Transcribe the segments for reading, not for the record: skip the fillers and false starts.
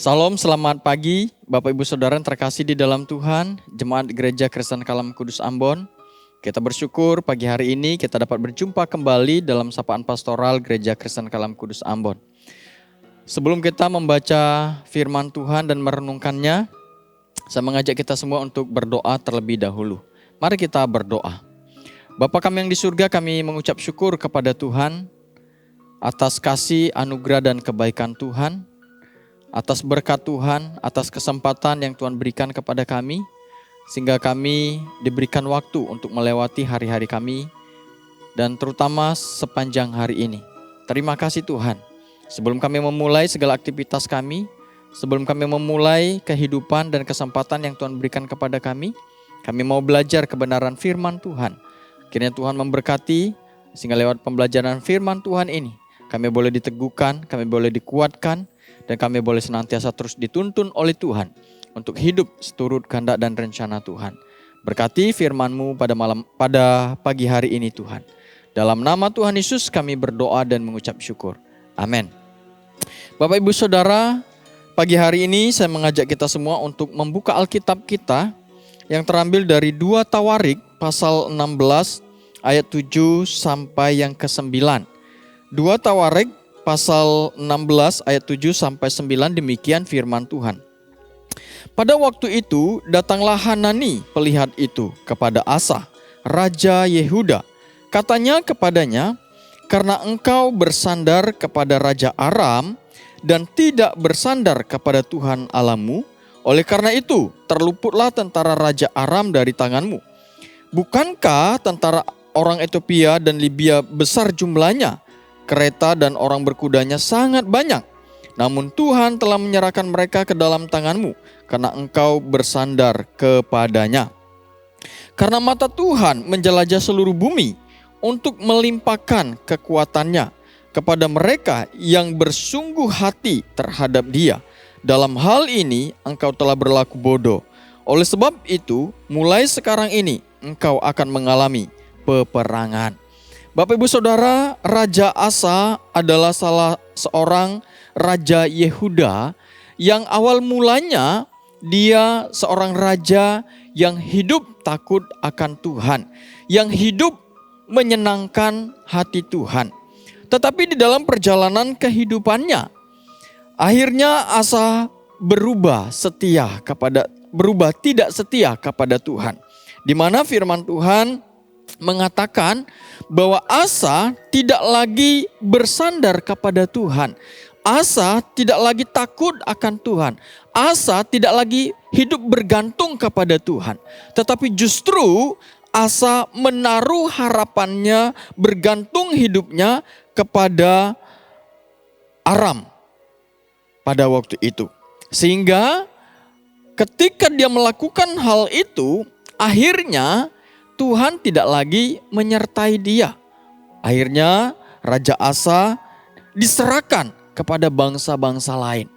Salam, selamat pagi Bapak Ibu Saudara yang terkasih di dalam Tuhan, Jemaat Gereja Kristen Kalam Kudus Ambon. Kita bersyukur pagi hari ini kita dapat berjumpa kembali dalam sapaan pastoral Gereja Kristen Kalam Kudus Ambon. Sebelum kita membaca firman Tuhan dan merenungkannya, saya mengajak kita semua untuk berdoa terlebih dahulu. Mari kita berdoa. Bapa kami yang di surga, kami mengucap syukur kepada Tuhan atas kasih, anugerah dan kebaikan Tuhan, atas berkat Tuhan, atas kesempatan yang Tuhan berikan kepada kami, sehingga kami diberikan waktu untuk melewati hari-hari kami, dan terutama sepanjang hari ini. Terima kasih Tuhan. Sebelum kami memulai segala aktivitas kami, sebelum kami memulai kehidupan dan kesempatan yang Tuhan berikan kepada kami mau belajar kebenaran firman Tuhan. Kiranya Tuhan memberkati, sehingga lewat pembelajaran firman Tuhan ini, kami boleh diteguhkan, kami boleh dikuatkan, dan kami boleh senantiasa terus dituntun oleh Tuhan untuk hidup seturut kehendak dan rencana Tuhan. Berkati firman-Mu pada pagi hari ini Tuhan. Dalam nama Tuhan Yesus kami berdoa dan mengucap syukur. Amin. Bapak Ibu Saudara, pagi hari ini saya mengajak kita semua untuk membuka Alkitab kita yang terambil dari 2 Tawarik pasal 16 ayat 7 sampai yang ke-9. 2 Tawarik pasal 16 ayat 7 sampai 9, demikian firman Tuhan. Pada waktu itu datanglah Hanani pelihat itu kepada Asa, Raja Yehuda. Katanya kepadanya, karena engkau bersandar kepada Raja Aram dan tidak bersandar kepada Tuhan Allahmu, oleh karena itu terluputlah tentara Raja Aram dari tanganmu. Bukankah tentara orang Ethiopia dan Libya besar jumlahnya? Kereta dan orang berkudanya sangat banyak. Namun Tuhan telah menyerahkan mereka ke dalam tanganmu, karena engkau bersandar kepadanya. Karena mata Tuhan menjelajah seluruh bumi untuk melimpahkan kekuatannya kepada mereka yang bersungguh hati terhadap Dia. Dalam hal ini engkau telah berlaku bodoh. Oleh sebab itu, mulai sekarang ini engkau akan mengalami peperangan. Bapak Ibu Saudara, Raja Asa adalah salah seorang Raja Yehuda yang awal mulanya dia seorang raja yang hidup takut akan Tuhan, yang hidup menyenangkan hati Tuhan. Tetapi di dalam perjalanan kehidupannya, akhirnya Asa berubah tidak setia kepada Tuhan. Di mana firman Tuhan mengatakan bahwa Asa tidak lagi bersandar kepada Tuhan. Asa tidak lagi takut akan Tuhan. Asa tidak lagi hidup bergantung kepada Tuhan. Tetapi justru Asa menaruh harapannya, bergantung hidupnya kepada Aram pada waktu itu. Sehingga ketika dia melakukan hal itu, akhirnya Tuhan tidak lagi menyertai dia. Akhirnya Raja Asa diserahkan kepada bangsa-bangsa lain.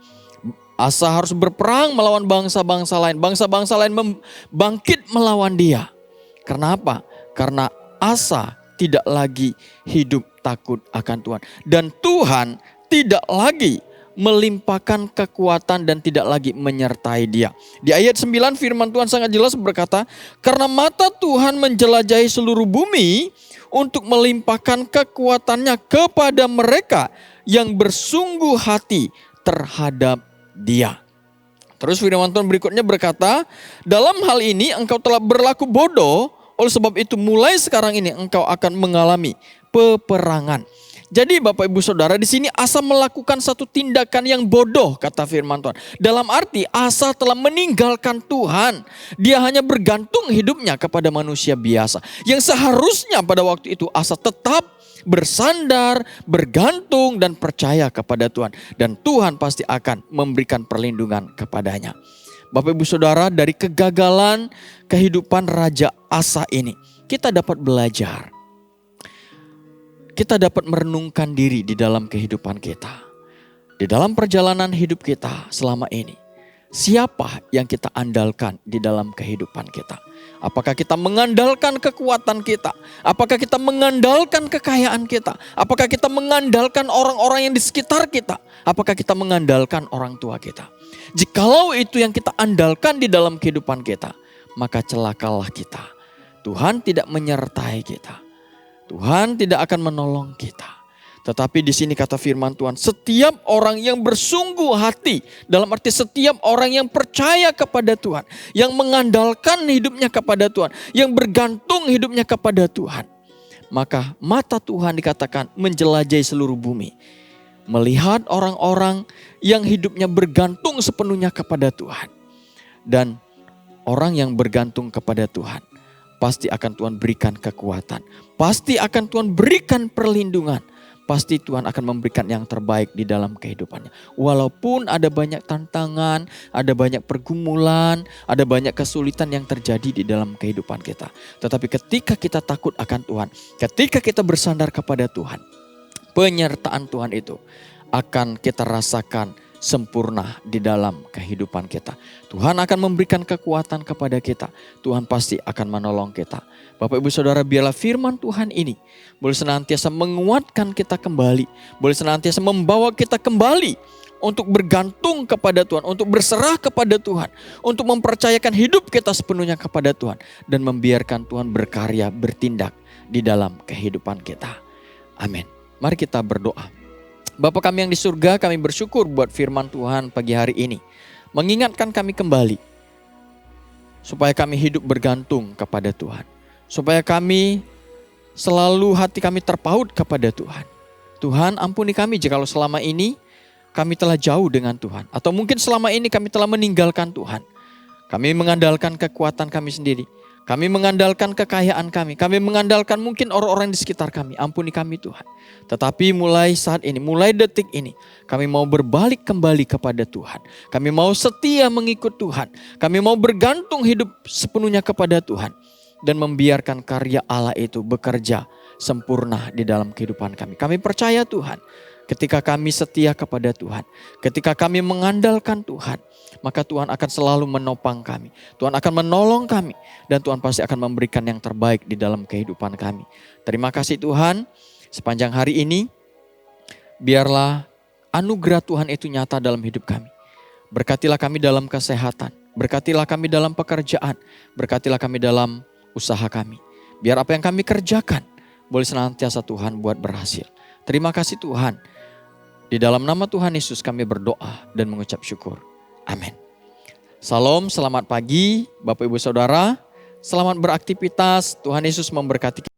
Asa harus berperang melawan bangsa-bangsa lain. Bangsa-bangsa lain bangkit melawan dia. Karena apa? Karena Asa tidak lagi hidup takut akan Tuhan. Dan Tuhan tidak lagi melimpahkan kekuatan dan tidak lagi menyertai dia. Di ayat 9 firman Tuhan sangat jelas berkata, karena mata Tuhan menjelajahi seluruh bumi untuk melimpahkan kekuatannya kepada mereka yang bersungguh hati terhadap dia. Terus firman Tuhan berikutnya berkata, dalam hal ini engkau telah berlaku bodoh, oleh sebab itu mulai sekarang ini engkau akan mengalami peperangan. Jadi Bapak Ibu Saudara, di sini Asa melakukan satu tindakan yang bodoh, kata firman Tuhan. Dalam arti Asa telah meninggalkan Tuhan. Dia hanya bergantung hidupnya kepada manusia biasa. Yang seharusnya pada waktu itu Asa tetap bersandar, bergantung dan percaya kepada Tuhan. Dan Tuhan pasti akan memberikan perlindungan kepadanya. Bapak Ibu Saudara, dari kegagalan kehidupan Raja Asa ini, kita dapat belajar. Kita dapat merenungkan diri di dalam kehidupan kita. Di dalam perjalanan hidup kita selama ini. Siapa yang kita andalkan di dalam kehidupan kita? Apakah kita mengandalkan kekuatan kita? Apakah kita mengandalkan kekayaan kita? Apakah kita mengandalkan orang-orang yang di sekitar kita? Apakah kita mengandalkan orang tua kita? Jikalau itu yang kita andalkan di dalam kehidupan kita, maka celakalah kita. Tuhan tidak menyertai kita. Tuhan tidak akan menolong kita. Tetapi di sini kata firman Tuhan, setiap orang yang bersungguh hati, dalam arti setiap orang yang percaya kepada Tuhan, yang mengandalkan hidupnya kepada Tuhan, yang bergantung hidupnya kepada Tuhan, maka mata Tuhan dikatakan menjelajahi seluruh bumi. Melihat orang-orang yang hidupnya bergantung sepenuhnya kepada Tuhan. Dan orang yang bergantung kepada Tuhan, pasti akan Tuhan berikan kekuatan. Pasti akan Tuhan berikan perlindungan. Pasti Tuhan akan memberikan yang terbaik di dalam kehidupannya. Walaupun ada banyak tantangan, ada banyak pergumulan, ada banyak kesulitan yang terjadi di dalam kehidupan kita. Tetapi ketika kita takut akan Tuhan, ketika kita bersandar kepada Tuhan, penyertaan Tuhan itu akan kita rasakan sempurna di dalam kehidupan kita. Tuhan akan memberikan kekuatan kepada kita. Tuhan pasti akan menolong kita. Bapak Ibu Saudara, biarlah firman Tuhan ini boleh senantiasa menguatkan kita kembali. Boleh senantiasa membawa kita kembali untuk bergantung kepada Tuhan. Untuk berserah kepada Tuhan. Untuk mempercayakan hidup kita sepenuhnya kepada Tuhan. Dan membiarkan Tuhan berkarya, bertindak di dalam kehidupan kita. Amin. Mari kita berdoa. Bapa kami yang di surga, kami bersyukur buat firman Tuhan pagi hari ini. Mengingatkan kami kembali. Supaya kami hidup bergantung kepada Tuhan. Supaya kami selalu hati kami terpaut kepada Tuhan. Tuhan, ampuni kami jikalau selama ini kami telah jauh dengan Tuhan. Atau mungkin selama ini kami telah meninggalkan Tuhan. Kami mengandalkan kekuatan kami sendiri. Kami mengandalkan kekayaan kami. Kami mengandalkan mungkin orang-orang di sekitar kami. Ampuni kami Tuhan. Tetapi mulai saat ini, mulai detik ini, kami mau berbalik kembali kepada Tuhan. Kami mau setia mengikut Tuhan. Kami mau bergantung hidup sepenuhnya kepada Tuhan. Dan membiarkan karya Allah itu bekerja sempurna di dalam kehidupan kami. Kami percaya Tuhan, ketika kami setia kepada Tuhan, ketika kami mengandalkan Tuhan, maka Tuhan akan selalu menopang kami. Tuhan akan menolong kami. Dan Tuhan pasti akan memberikan yang terbaik di dalam kehidupan kami. Terima kasih Tuhan, sepanjang hari ini, biarlah anugerah Tuhan itu nyata dalam hidup kami. Berkatilah kami dalam kesehatan. Berkatilah kami dalam pekerjaan. Berkatilah kami dalam usaha kami. Biar apa yang kami kerjakan boleh senantiasa Tuhan buat berhasil. Terima kasih Tuhan. Di dalam nama Tuhan Yesus kami berdoa dan mengucap syukur. Amin. Salam, selamat pagi Bapak Ibu Saudara. Selamat beraktivitas. Tuhan Yesus memberkati.